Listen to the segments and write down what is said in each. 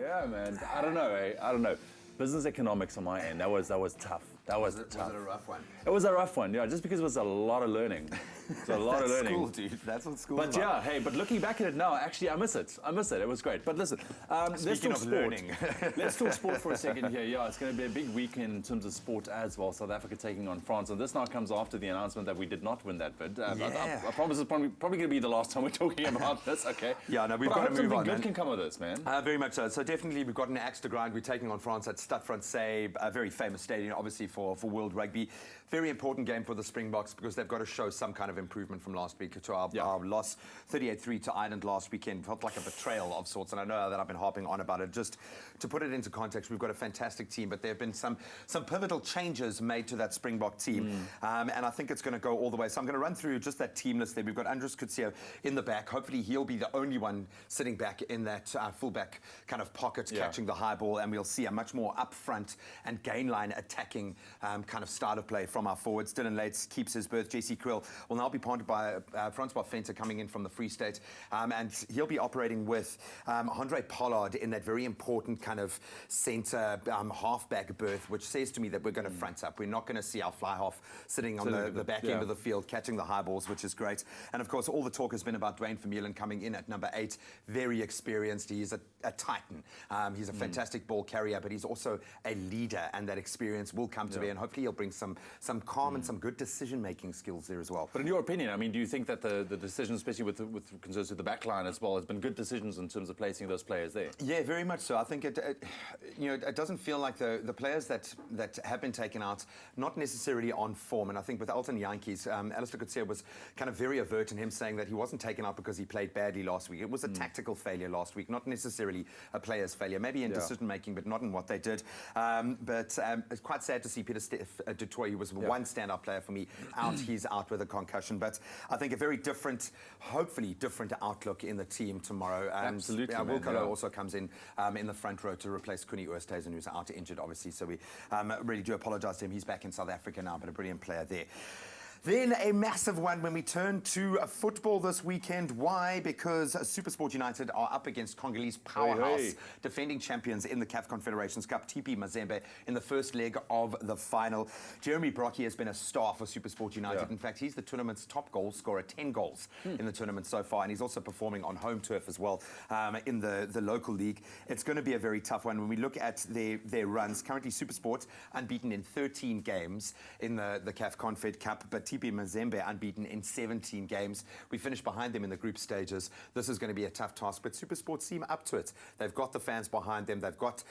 Yeah, man. I don't know, eh? I don't know. Business economics on my end, that was tough. That was tough. Was it a rough one? It was a rough one, yeah, just because it was a lot of learning. It's a lot of That's learning. school, dude. That's what school's But about. yeah, hey, but looking back at it now, actually, I miss it. I miss it. It was great. But listen, let's Speaking talk of sport. learning. Let's talk sport for a second here. Yeah, it's going to be a big weekend in terms of sport as well. South Africa taking on France. And this now comes after the announcement that we did not win that bid. I promise it's probably going to be the last time we're talking about this, okay? Yeah, no, we've but got I to hope move something on, good man. can come of this, man. Very much so. So definitely we've got an axe to grind. We're taking on France at Stade Francais, a very famous stadium, obviously, for World Rugby. Very important game for the Springboks because they've got to show some kind of improvement from last week to our loss 38-3 to Ireland last weekend. Felt like a betrayal of sorts, and I know that I've been harping on about it. Just to put it into context, we've got a fantastic team, but there have been some pivotal changes made to that Springbok team, and I think it's going to go all the way. So I'm going to run through just that team list there. We've got Andres Kutsia in the back. Hopefully he'll be the only one sitting back in that fullback kind of pocket, catching the high ball, and we'll see a much more upfront and gain line attacking kind of start of play from our forwards. Dylan Lates keeps his berth. JC Krill will now be partnered by Francois Venter coming in from the Free State, and he'll be operating with Andre Pollard in that very important kind of centre halfback berth, which says to me that we're going to front up. We're not going to see our fly half sitting on the back end of the field, catching the high balls, which is great. And of course, all the talk has been about Dwayne Vermeulen coming in at number 8, very experienced. He's a titan. He's a fantastic ball carrier, but he's also a leader, and that experience will come to bear, and hopefully he'll bring some calm and some good decision-making skills there as well. But in your opinion, I mean, do you think that the decisions, especially with concerns with the back line as well, has been good decisions in terms of placing those players there? Yeah, very much so. I think it doesn't feel like the players that have been taken out, not necessarily on form. And I think with Alton Yankees, Alistair Coetzee was kind of very overt in him saying that he wasn't taken out because he played badly last week. It was a tactical failure last week, not necessarily a player's failure. Maybe in decision-making, but not in what they did. But it's quite sad to see Peter du Toit, who was one standout player for me, out. He's out with a concussion. But I think a very different, hopefully different outlook in the team tomorrow. Absolutely. Will Colo also comes in the front row to replace Kuni Oosthuizen, who's out injured, obviously. So we really do apologise to him. He's back in South Africa now, but a brilliant player there. Then a massive one when we turn to football this weekend. Why? Because SuperSport United are up against Congolese powerhouse, defending champions in the CAF Confederations Cup, TP Mazembe, in the first leg of the final. Jeremy Brockie has been a star for SuperSport United. In fact, he's the tournament's top goal scorer, 10 goals in the tournament so far, and he's also performing on home turf as well in the local league. It's going to be a very tough one. When we look at their runs, currently SuperSport unbeaten in 13 games in the CAF Confed Cup, but TP Mazembe unbeaten in 17 games. We finished behind them in the group stages. This is going to be a tough task, but SuperSport seem up to it. They've got the fans behind them. They've got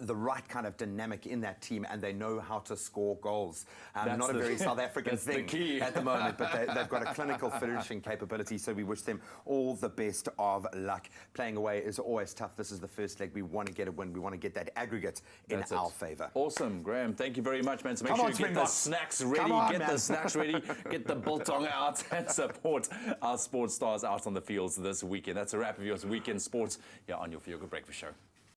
the right kind of dynamic in that team, and they know how to score goals. Not a very South African thing at the moment, but they've got a clinical finishing capability, so we wish them all the best of luck. Playing away is always tough. This is the first leg. We want to get a win. We want to get that aggregate in our favour. Awesome, Graham. Thank you very much, man. So make sure you get the snacks ready. Get the snacks ready. Get the biltong out and support our sports stars out on the fields this weekend. That's a wrap of your weekend sports here on your Feel Good Breakfast Show.